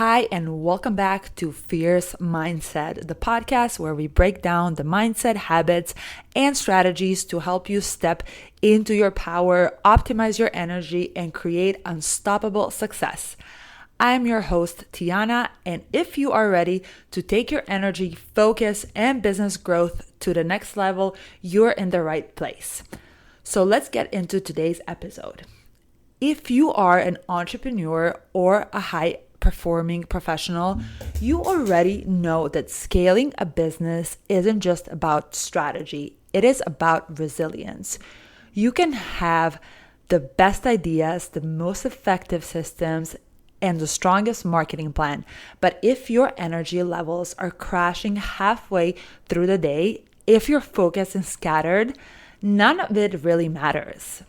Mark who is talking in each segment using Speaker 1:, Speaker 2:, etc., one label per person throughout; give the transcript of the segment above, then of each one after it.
Speaker 1: Hi, and welcome back to Fierce Mindset, the podcast where we break down the mindset, habits, and strategies to help you step into your power, optimize your energy, and create unstoppable success. I'm your host, Tiana, and if you are ready to take your energy, focus, and business growth to the next level, you're in the right place. So let's get into today's episode. If you are an entrepreneur or a high-performing professional, you already know that scaling a business isn't just about strategy, it is about resilience. You can have the best ideas, the most effective systems, and the strongest marketing plan. But if your energy levels are crashing halfway through the day, if your focus is scattered, none of it really matters.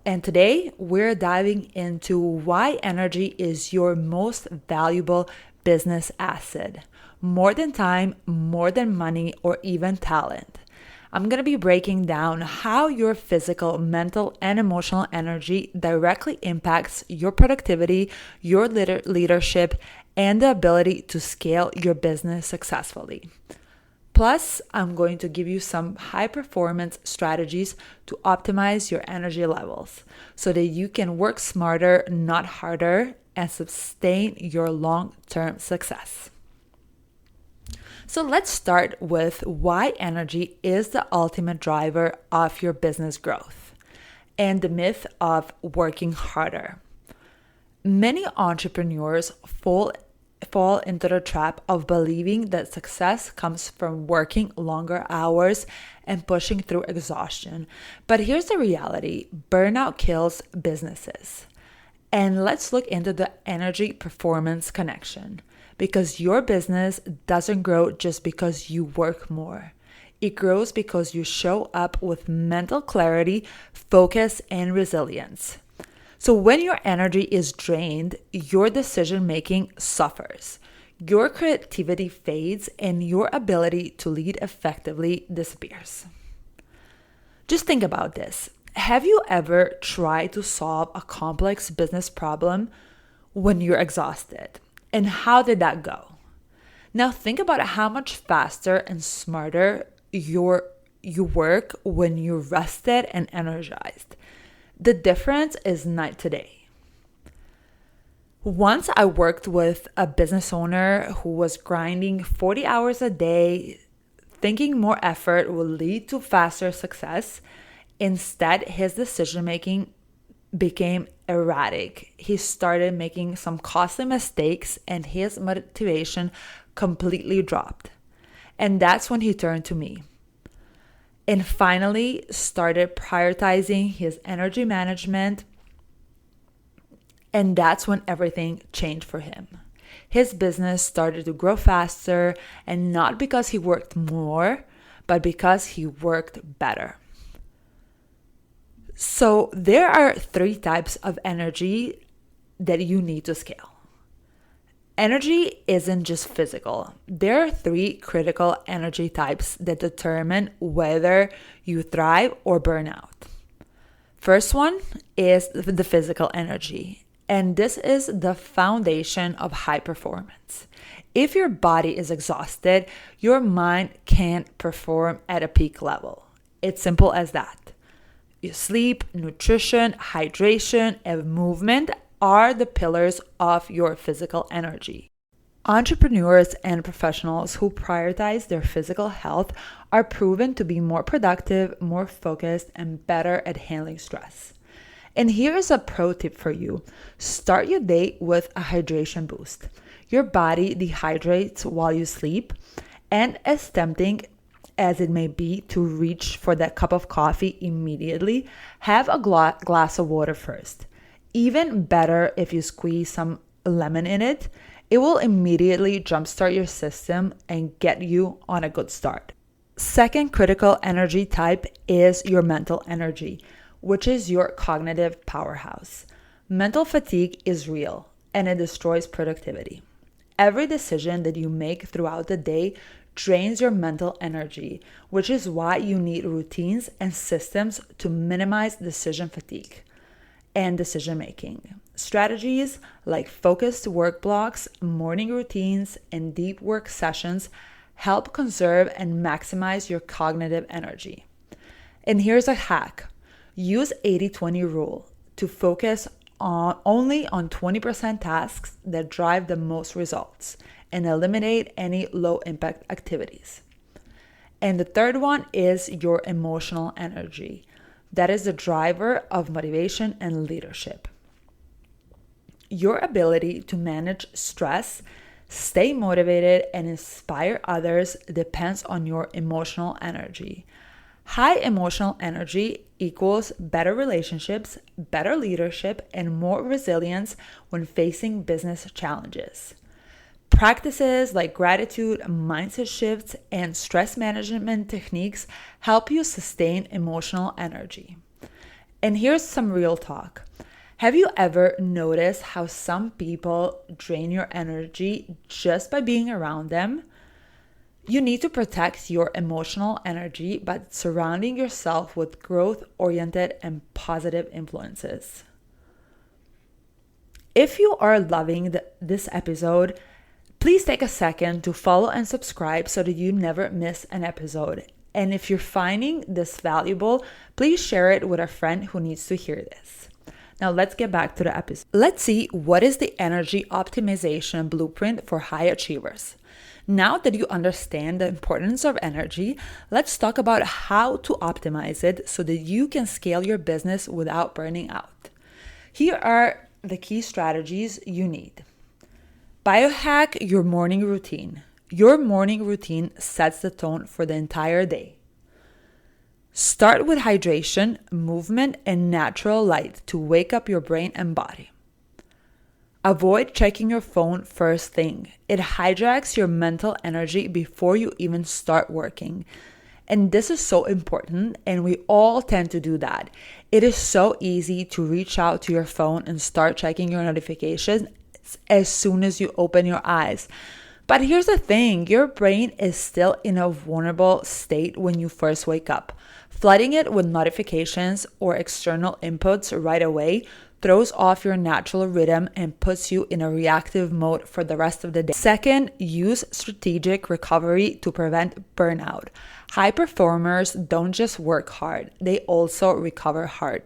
Speaker 1: And today we're diving into why energy is your most valuable business asset, more than time, more than money, or even talent. I'm going to be breaking down how your physical, mental, and emotional energy directly impacts your productivity, your leadership, and the ability to scale your business successfully. Plus, I'm going to give you some high-performance strategies to optimize your energy levels so that you can work smarter, not harder, and sustain your long-term success. So let's start with why energy is the ultimate driver of your business growth and the myth of working harder. Many entrepreneurs fall into the trap of believing that success comes from working longer hours and pushing through exhaustion. But here's the reality: burnout kills businesses. And let's look into the energy performance connection. Because your business doesn't grow just because you work more. It grows because you show up with mental clarity, focus, and resilience. So when your energy is drained, your decision-making suffers. Your creativity fades and your ability to lead effectively disappears. Just think about this. Have you ever tried to solve a complex business problem when you're exhausted? And how did that go? Now think about how much faster and smarter you work when you're rested and energized. The difference is night to day. Once I worked with a business owner who was grinding 40 hours a day, thinking more effort would lead to faster success. Instead, his decision-making became erratic. He started making some costly mistakes and his motivation completely dropped. And that's when he turned to me and finally started prioritizing his energy management. And that's when everything changed for him. His business started to grow faster, and not because he worked more, but because he worked better. So there are 3 types of energy that you need to scale. Energy isn't just physical. There are 3 critical energy types that determine whether you thrive or burn out. First one is the physical energy, and this is the foundation of high performance. If your body is exhausted, your mind can't perform at a peak level. It's simple as that. Your sleep, nutrition, hydration, and movement are the pillars of your physical energy. Entrepreneurs and professionals who prioritize their physical health are proven to be more productive, more focused, and better at handling stress. And here's a pro tip for you. Start your day with a hydration boost. Your body dehydrates while you sleep, and as tempting as it may be to reach for that cup of coffee immediately, have a glass of water first. Even better if you squeeze some lemon in it. It will immediately jumpstart your system and get you on a good start. Second critical energy type is your mental energy, which is your cognitive powerhouse. Mental fatigue is real and it destroys productivity. Every decision that you make throughout the day drains your mental energy, which is why you need routines and systems to minimize decision fatigue and decision making. Strategies like focused work blocks, morning routines, and deep work sessions help conserve and maximize your cognitive energy. And here's a hack. Use 80-20 rule to focus only on 20% tasks that drive the most results and eliminate any low impact activities. And the third one is your emotional energy. That is the driver of motivation and leadership. Your ability to manage stress, stay motivated, and inspire others depends on your emotional energy. High emotional energy equals better relationships, better leadership, and more resilience when facing business challenges. Practices like gratitude, mindset shifts, and stress management techniques help you sustain emotional energy. And here's some real talk. Have you ever noticed how some people drain your energy just by being around them? You need to protect your emotional energy by surrounding yourself with growth-oriented and positive influences. If you are loving this episode, please take a second to follow and subscribe so that you never miss an episode. And if you're finding this valuable, please share it with a friend who needs to hear this. Now let's get back to the episode. Let's see what is the energy optimization blueprint for high achievers. Now that you understand the importance of energy, let's talk about how to optimize it so that you can scale your business without burning out. Here are the key strategies you need. Biohack your morning routine. Your morning routine sets the tone for the entire day. Start with hydration, movement, and natural light to wake up your brain and body. Avoid checking your phone first thing. It hijacks your mental energy before you even start working. And this is so important, and we all tend to do that. It is so easy to reach out to your phone and start checking your notifications as soon as you open your eyes. But here's the thing, your brain is still in a vulnerable state when you first wake up. Flooding it with notifications or external inputs right away throws off your natural rhythm and puts you in a reactive mode for the rest of the day. Second, use strategic recovery to prevent burnout. High performers don't just work hard, they also recover hard.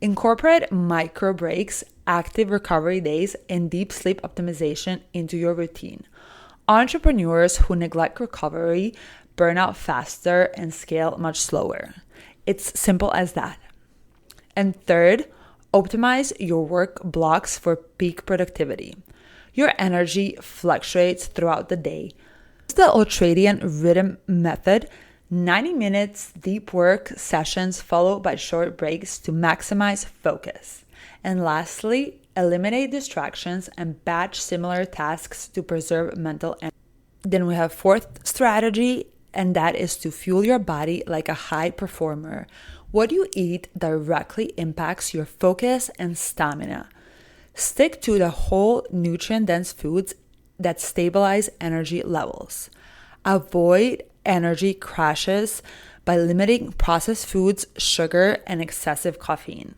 Speaker 1: Incorporate micro breaks, active recovery days, and deep sleep optimization into your routine. Entrepreneurs who neglect recovery burn out faster and scale much slower. It's simple as that. And third, optimize your work blocks for peak productivity. Your energy fluctuates throughout the day. Use the ultradian rhythm method, 90 minutes deep work sessions followed by short breaks to maximize focus. And lastly, eliminate distractions and batch similar tasks to preserve mental energy. Then we have fourth strategy, and that is to fuel your body like a high performer. What you eat directly impacts your focus and stamina. Stick to the whole nutrient-dense foods that stabilize energy levels. Avoid energy crashes by limiting processed foods, sugar, and excessive caffeine.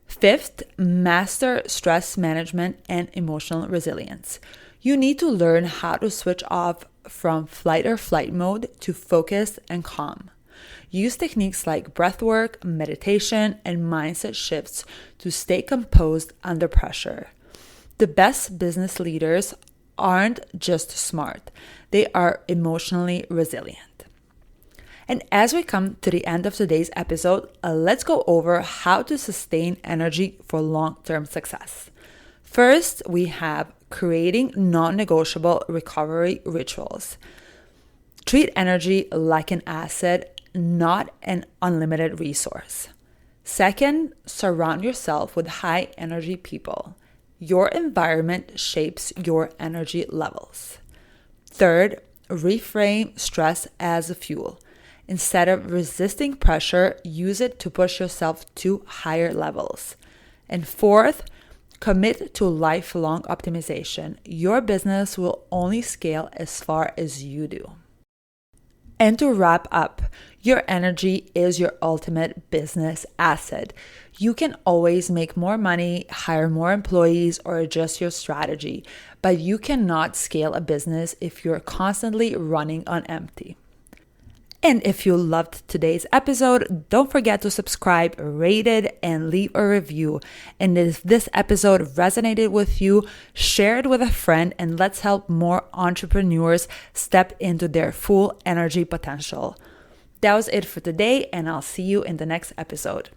Speaker 1: Fifth, master stress management and emotional resilience. You need to learn how to switch off from flight or flight mode to focus and calm. Use techniques like breathwork, meditation, and mindset shifts to stay composed under pressure. The best business leaders aren't just smart, they are emotionally resilient. And as we come to the end of today's episode, let's go over how to sustain energy for long-term success. First, we have creating non-negotiable recovery rituals. Treat energy like an asset, not an unlimited resource. Second, surround yourself with high energy people. Your environment shapes your energy levels. Third, reframe stress as a fuel. Instead of resisting pressure, use it to push yourself to higher levels. And fourth, commit to lifelong optimization. Your business will only scale as far as you do. And to wrap up, your energy is your ultimate business asset. You can always make more money, hire more employees, or adjust your strategy, but you cannot scale a business if you're constantly running on empty. And if you loved today's episode, don't forget to subscribe, rate it, and leave a review. And if this episode resonated with you, share it with a friend, and let's help more entrepreneurs step into their full energy potential. That was it for today, and I'll see you in the next episode.